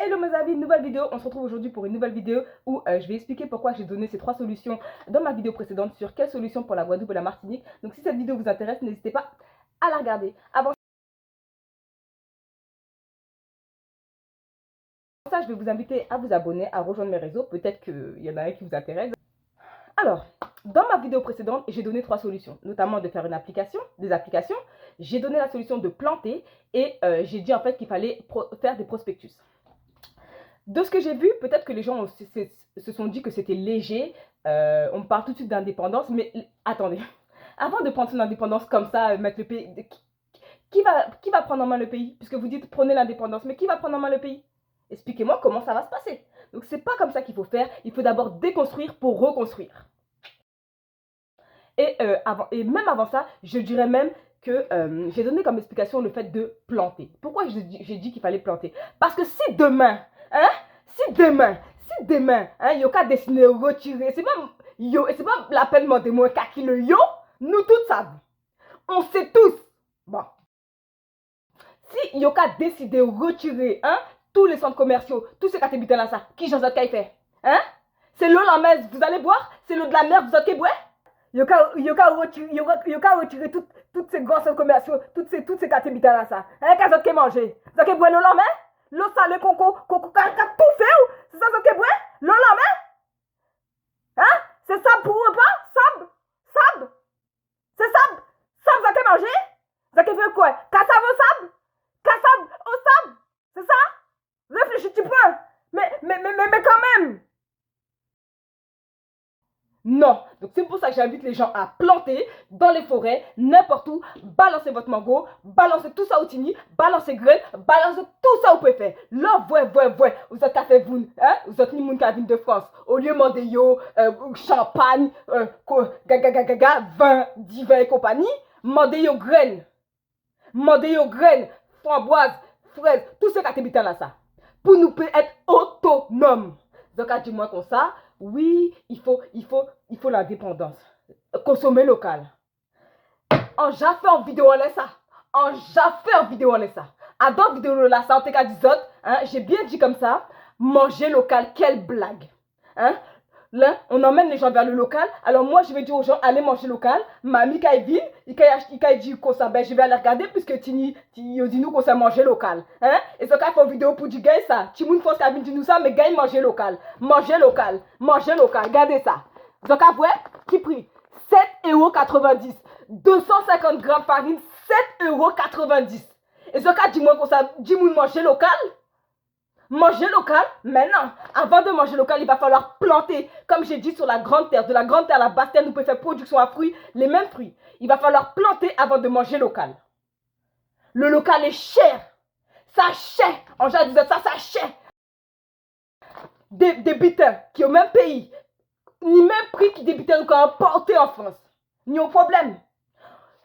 Hello mes amis, nouvelle vidéo. On se retrouve aujourd'hui pour une nouvelle vidéo où je vais expliquer pourquoi j'ai donné ces 3 solutions dans ma vidéo précédente sur quelles solutions pour la Guadeloupe et la Martinique. Donc si cette vidéo vous intéresse, n'hésitez pas à la regarder. Avant ça, je vais vous inviter à vous abonner, à rejoindre mes réseaux. Peut-être qu'il y en a un qui vous intéresse. Alors, dans ma vidéo précédente, j'ai donné 3 solutions, notamment de faire une application, des applications. J'ai donné la solution de planter et j'ai dit en fait qu'il fallait faire des prospectus. De ce que j'ai vu, peut-être que les gens se sont dit que c'était léger. On parle tout de suite d'indépendance, mais attendez. Avant de prendre son indépendance comme ça, mettre le pays, qui va prendre en main le pays? Puisque vous dites prenez l'indépendance, mais qui va prendre en main le pays? Expliquez-moi comment ça va se passer. Donc c'est pas comme ça qu'il faut faire. Il faut d'abord déconstruire pour reconstruire. Et même avant ça, je dirais même que j'ai donné comme explication le fait de planter. Pourquoi j'ai dit qu'il fallait planter? Parce que si demain, si demain, il y a qu'à dessiner, retirer, c'est pas la peine de demander moi qui le yo, nous tous savons. On sait tous. Bon. Si il y a qu'à décider, retirer, tous les centres commerciaux, tous ces catégories là, ça, qui j'en ai qu'à y faire? C'est l'eau la mer, vous allez boire? C'est l'eau de la mer, vous allez boire? Il y a qu'à retirer toutes ces grands centres commerciaux, toutes ces catégories là, ça. Qu'est-ce que vous manger? Vous allez boire l'eau la mer? L'eau salée, qu'on tout fait, c'est ça que vous boire? L'eau la mer? C'est ça pour repas? Sable? C'est sable? Sable, vous allez manger? Vous allez faire quoi? Cassave au sable? Cassave au sable? C'est ça? Réfléchis, tu peux. Mais quand même. Non. Donc c'est pour ça que j'invite les gens à planter dans les forêts, n'importe où, balancer votre mango, balancer tout ça au tini, balancer graines, balancer tout ça au préfet. Là, vous êtes café vous, vous êtes ni moun qui de France. Au lieu de demander yo, champagne, vin, divin et compagnie, demandez yo graines. Demandez yo graines, framboises, fraises, tout ce qui là ça. Pour nous être autonomes. Donc, dis-moi comme ça, oui, il faut l'indépendance. Consommer local. On j'ai fait en vidéo on est ça. On j'ai fait en vidéo on est ça. À d'autres vidéos là, ça en tout cas des autres, j'ai bien dit comme ça, manger local, quelle blague. Là, on emmène les gens vers le local. Alors moi, je vais dire aux gens, allez manger local. Mamie, quand elle vient, il dit qu'on s'en ben, je vais aller regarder puisque Tini dit nous qu'on s'est manger local. Et ce qu'il fait une vidéo pour dire, gars, ça. Timoun pense qu'elle vient dire nous ça, mais gars, manger local. Manger local. Manger local. Regardez ça. Donc, après, qui prie 7,90 €. 250 grammes farine, 7,90 €. Et ce qu'il dit-moi qu'on ça, dis-moi manger local. Manger local, maintenant, avant de manger local, il va falloir planter. Comme j'ai dit sur la grande terre, de la grande terre à la basse terre, nous pouvons faire production à fruits, les mêmes fruits. Il va falloir planter avant de manger local. Le local est cher. Ça cher. En disait ça cher. Des bitins qui au même pays, ni même prix qui des bitins encore importés en France. Ni au problème.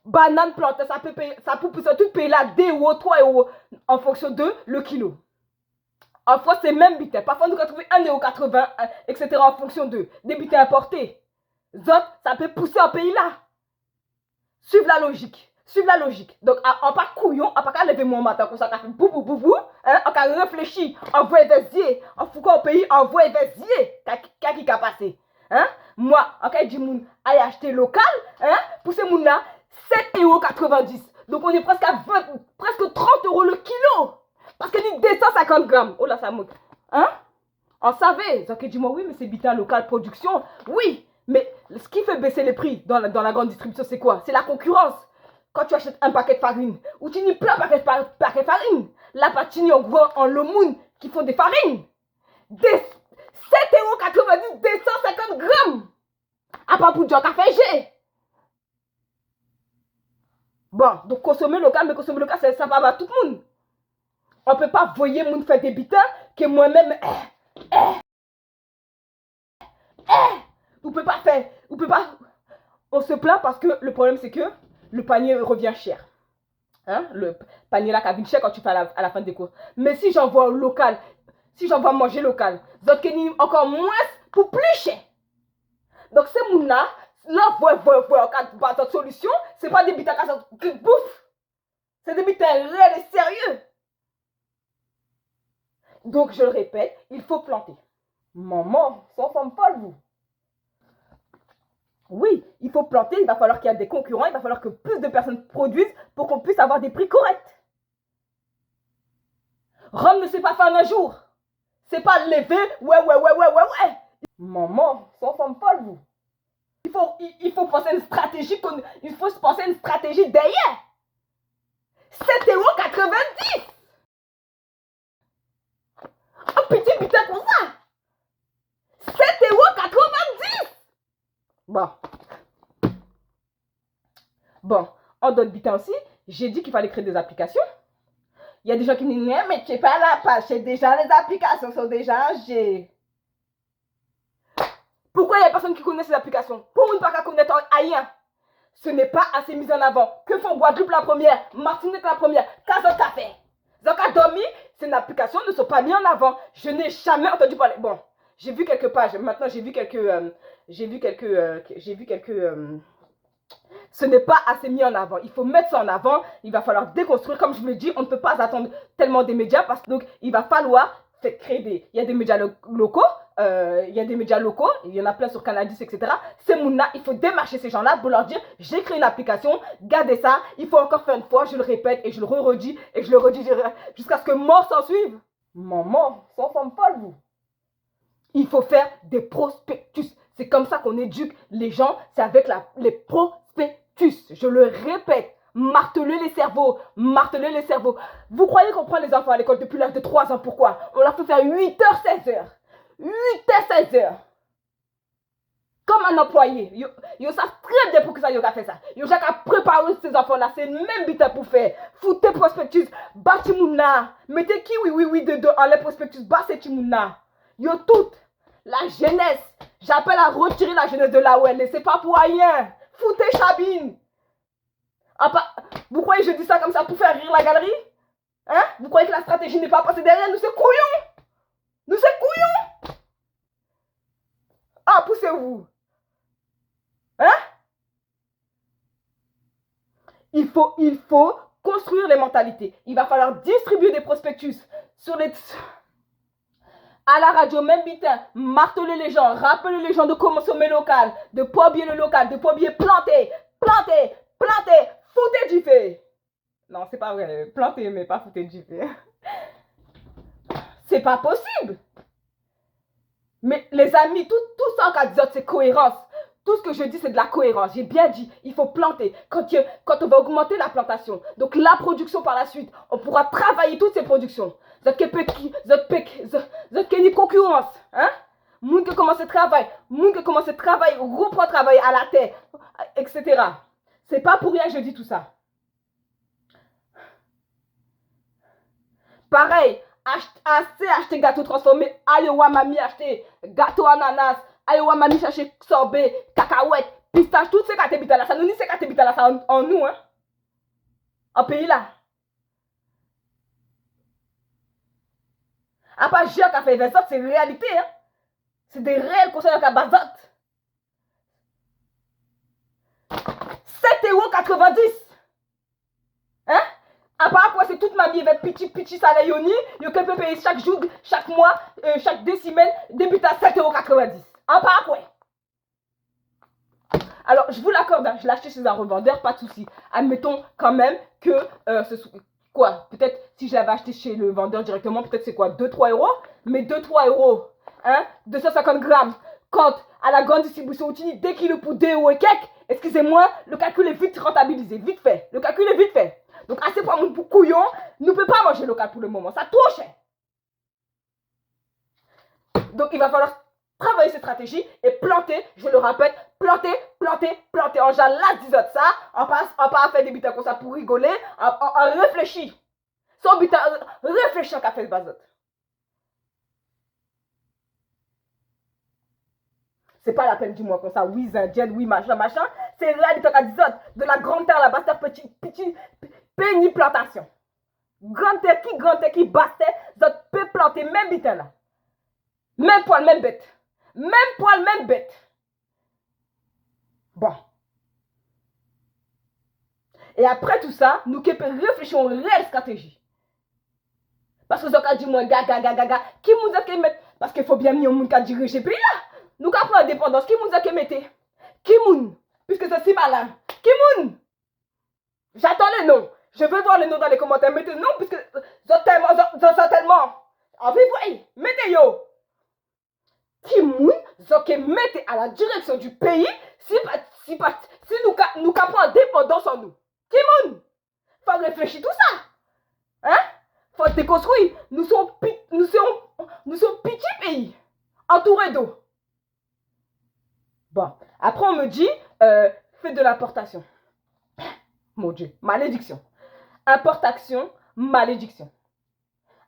Banane plantée, ça peut tout payer là 2 €, 3 € en fonction de le kilo. En France, c'est même bitins. Parfois, nous trouvons 1,80 €, etc. en fonction des bitins importés. D'autres, ça peut pousser en pays là. Suivez la logique. Suivez la logique. Donc, on pas couillon, on pas lever mon matin comme ça, on fait boubou, on a réfléchi, on voit investier, on fout au pays, on voit investir. Qu'est-ce qui a passé? Moi, on a dit moun, aille acheter local, pour ces moun là, 7,90 €. Donc, on est presque à presque 30 € le kilo. Parce que ni 250 grammes. Oh là, ça monte. On savait. Donc, dis-moi, oui, mais c'est bitin local production. Oui, mais ce qui fait baisser les prix dans la grande distribution, c'est quoi? C'est la concurrence. Quand tu achètes un paquet de farine, ou tu n'y plein paquet de farine, là, tu n'y en le monde qui font des farines. 7,90 €, 250 grammes. À part pour du café G. Bon, donc consommer local, mais consommer local, ça va à tout le monde. On ne peut pas voyer moun faire des bitins que moi-même. Vous ne pouvez pas faire. Vous pouvez pas. On se plaint parce que le problème c'est que le panier revient cher. Le panier là qui vient cher quand tu fais à la fin des courses. Mais si j'envoie local, si j'envoie manger local, d'autres qui encore moins pour plus cher. Donc ces moun là, en cas de solution, c'est pas des bitins qui bouffent. C'est des bitins réels et sérieux. Donc, je le répète, il faut planter. Maman, sans femme folle, vous. Oui, il faut planter, il va falloir qu'il y ait des concurrents, il va falloir que plus de personnes produisent pour qu'on puisse avoir des prix corrects. Rome ne s'est pas fait en un jour. C'est pas levé, ouais. Maman, sans femme folle, vous. Il faut penser une stratégie, il faut se penser une stratégie derrière. 7,90 €. Un petit butin comme ça. 7,90 €. Bon, en d'autres butins aussi, j'ai dit qu'il fallait créer des applications. Il y a des gens qui me disent, mais tu n'es pas la page, c'est déjà les applications sont déjà âgées. Pourquoi il y a personne qui connaît ces applications? Pour ne pas connaître rien. Ce n'est pas assez mis en avant. Que font Guadeloupe la première, Martinique la première, Casa Café. Zoka Domi, c'est une application, ne sont pas mis en avant. Je n'ai jamais entendu parler. Bon, j'ai vu quelques pages. Maintenant, j'ai vu quelques. Ce n'est pas assez mis en avant. Il faut mettre ça en avant. Il va falloir déconstruire. Comme je vous l'ai dit, on ne peut pas attendre tellement des médias parce que donc il va falloir créer des. Il y a des médias locaux. Il y a des médias locaux, il y en a plein sur Canadis, etc. Ces mouna, il faut démarcher ces gens-là pour leur dire j'ai créé une application, gardez ça, il faut encore faire une fois, je le répète et je le redis et je le redis jusqu'à ce que mort s'en suive. Maman, sans femme folle, vous. Il faut faire des prospectus. C'est comme ça qu'on éduque les gens, c'est avec les prospectus. Je le répète. Marteler les cerveaux, marteler les cerveaux. Vous croyez qu'on prend les enfants à l'école depuis l'âge de 3 ans, pourquoi? On leur fait faire 8h, 16h. 8h, 16h. Comme un employé. Ils savent très bien pour que ça y a fait ça. Ils ont qu'à préparer ces enfants-là. C'est le même but pour faire. Foutez prospectus. Batimouna. Mettez qui oui dedans en les prospectus. Bassez Timouna. Yo toute. La jeunesse. J'appelle à retirer la jeunesse de là où elle est. C'est pas pour rien. Foutez Chabine. Vous croyez que je dis ça comme ça pour faire rire la galerie? Hein? Vous croyez que la stratégie n'est pas passée derrière? Nous, c'est couillon. Nous, c'est couillon. Ah, poussez-vous. Hein? Il faut construire les mentalités. Il va falloir distribuer des prospectus sur les... À la radio, même bitin, marteler les gens, rappeler les gens de consommer local, de pas oublier le local, de pas oublier planter, fouter du fait. Non, c'est pas vrai, planter, mais pas fouter du fait. C'est pas possible. Mais les amis, tout ça en cas de c'est cohérence. Tout ce que je dis, c'est de la cohérence. J'ai bien dit, il faut planter. Quand on va augmenter la plantation, donc la production par la suite, on pourra travailler toutes ces productions. Vous avez une concurrence. Hein? Moun qui commence à travailler, reprend travailler à la terre, etc. C'est pas pour rien que je dis tout ça. Pareil, acheter gâteau transformé, Iowa mami acheter gâteau ananas, Iowa mami chercher sorbet, cacahuète, pistache, toutes ces catégories là, ça nous dit ces catégories là, ça en nous, hein, en pays là. À part Jacques qui a fait 20 ans, c'est réalité, hein. C'est des réels conseils qui a basé. 7,90 €. Hein? À part quoi, c'est toute ma vie avec petit salaire yoni, je peux payer chaque jour, chaque mois, chaque 2 semaines, débute à 7,90 €. À part quoi? Alors, je vous l'accorde, hein, je l'ai acheté chez un revendeur, pas de souci. Admettons quand même que quoi, peut-être si je l'avais acheté chez le vendeur directement, peut-être c'est quoi, 2-3 €. Mais 2-3 €, hein, 250 grammes. Quand à la grande distribution, dès qu'il est pour 2 € et quelques, excusez-moi, le calcul est vite rentabilisé, vite fait. Le calcul est vite fait. Donc, assez pour mon couillon, ne peut pas manger local pour le moment. Ça trop cher. Donc, il va falloir travailler cette stratégie et planter, je le répète, planter. En général, là, disant ça, on passe à faire des butins comme ça pour rigoler, on réfléchit. Sans butin, réfléchir qu'à faire le bazot. C'est pas la peine du moins comme ça, oui, indienne, oui, machin. C'est réalité qu'à disant de la grande terre, la basse terre, petit, péni plantation. Grande terre qui basse terre, vous peut planter même butin là. Même poil, même bête. Bon. Et après tout ça, nous réfléchissons aux réelles stratégies. Parce que ça dit moi gaga. Qui nous a qu'à mettre? Parce qu'il faut bien mis un monde qui dirige le pays là. Nous avons pris indépendance. Qui nous a qu'à mettre? Qui moun? Puisque c'est si malin. Qui moun? J'attends les noms. Je veux voir les noms dans les commentaires. Mettez non puisque certainement. En vivre, mettez yo. Qui moun? Qui mettez à la direction du pays si nous avons indépendance en nous. Qui moun? Faut réfléchir tout ça. Hein? Faut déconstruire. Nous sommes petit pays. Entourés d'eau. Bon. Après, on me dit, faites de l'importation. Mon Dieu. Malédiction. Importation, malédiction.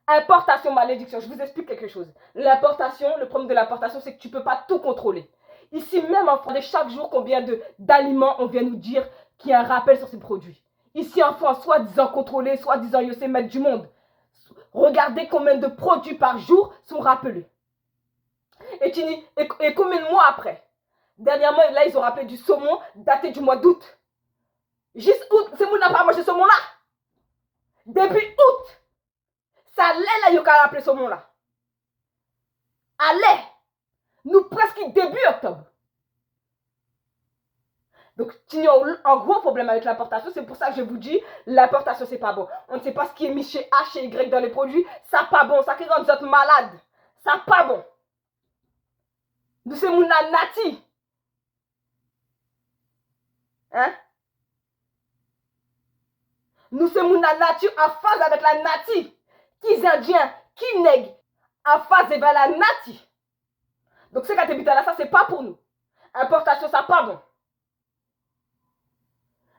Importation, malédiction. Je vous explique quelque chose. L'importation, le problème de l'importation, c'est que tu ne peux pas tout contrôler. Ici, même en France, chaque jour, combien d'aliments on vient nous dire qu'il y a un rappel sur ces produits. Ici en France, soi-disant contrôlé, soi-disant yo c'est maître du monde. Regardez combien de produits par jour sont rappelés. Et combien de mois après? Dernièrement, là, ils ont rappelé du saumon daté du mois d'août. Juste août, c'est moi qui n'a pas mangé ce saumon là. Depuis août, ça allait là, ils ont rappelé ce saumon là. Allez, nous presque début octobre. Donc, il y a un gros problème avec l'importation. C'est pour ça que je vous dis, l'importation, c'est pas bon. On ne sait pas ce qui est mis chez H et Y dans les produits. Ça pas bon. Ça qui rend nous autres malades. Ça pas bon. Nous, c'est mon nati. Hein? Nous, c'est mon nati en phase avec la nati. Qui indiens, qui nègres, en phase avec la nati. Donc, ce que tu là, ça, c'est pas pour nous. Importation, ça pas bon.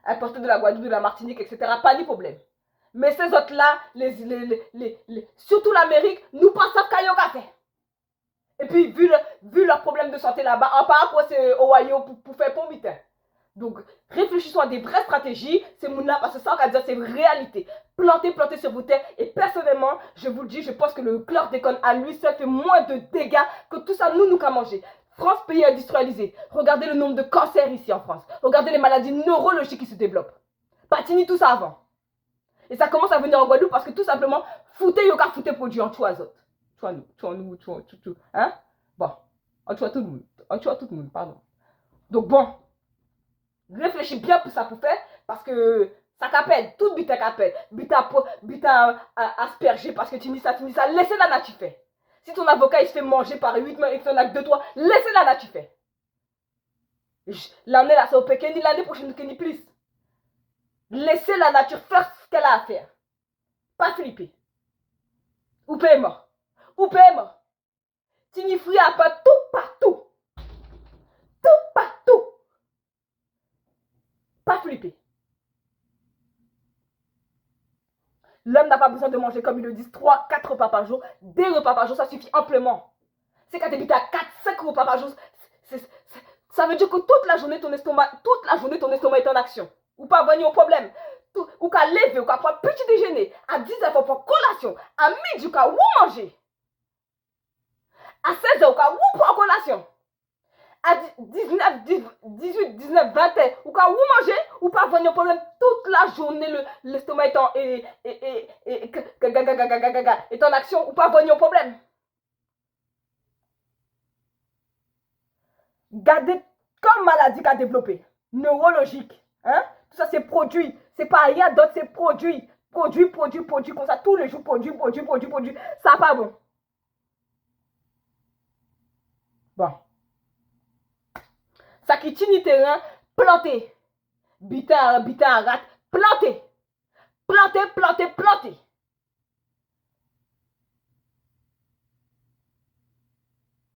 Importer de la Guadeloupe, de la Martinique, etc. Pas de problème. Mais ces autres-là, surtout l'Amérique, nous pensons qu'il y a un fait. Et puis, vu leur problème de santé là-bas, en part quoi c'est Ohio pour faire pommes. Donc, réfléchissons à des vraies stratégies. C'est mon là, parce que ça, on va dire, c'est une réalité. Plantez sur vos terres. Et personnellement, je vous le dis, je pense que le chlordécone à lui seul fait moins de dégâts que tout ça, nous qu'à manger. France, pays industrialisé. Regardez le nombre de cancers ici en France. Regardez les maladies neurologiques qui se développent. Patini, tout ça avant. Et ça commence à venir en Guadeloupe parce que tout simplement, foutez produit en choisote. Tout. Hein? Bon, on tue tout le monde. Pardon. Donc bon, réfléchis bien pour ça pour faire parce que ça capelle, tout but capelle. But à asperger parce que tu dis ça, laissez la nature faire. Si ton avocat il se fait manger par 8 mains et que tu en as que 2-3, laissez la nature faire. L'année là, c'est au Pékin, l'année prochaine, ni plus. Laissez la nature faire ce qu'elle a à faire. Pas flipper. Ou paiement. Tu n'y feras pas tout partout. Pas flipper. L'homme n'a pas besoin de manger, comme ils le disent, 3-4 repas par jour. 2 repas par jour, ça suffit amplement. C'est quand tu habites à 4-5 repas par jour, ça veut dire que toute la journée, ton estomac est en action. Ou pas venir au problème. Ou qu'à lever, ou qu'à prendre petit déjeuner. À 10h, pour prendre collation. À midi, ou qu'à manger. À 16h, ou qu'à prendre collation. À 19, 18, 19, 20h, ou qu'à manger, ou pas venir au problème. Toute la journée, l'estomac est en action, ou pas venir au problème. Gardez comme maladie qu'a développé. Neurologique. Hein? Tout ça, c'est produit. C'est pas rien d'autre, c'est produit. Produit, comme ça, tous les jours, produit. Ça pas bon. Bon. Ça qui tient terrain, planter. Bita, rat, planter.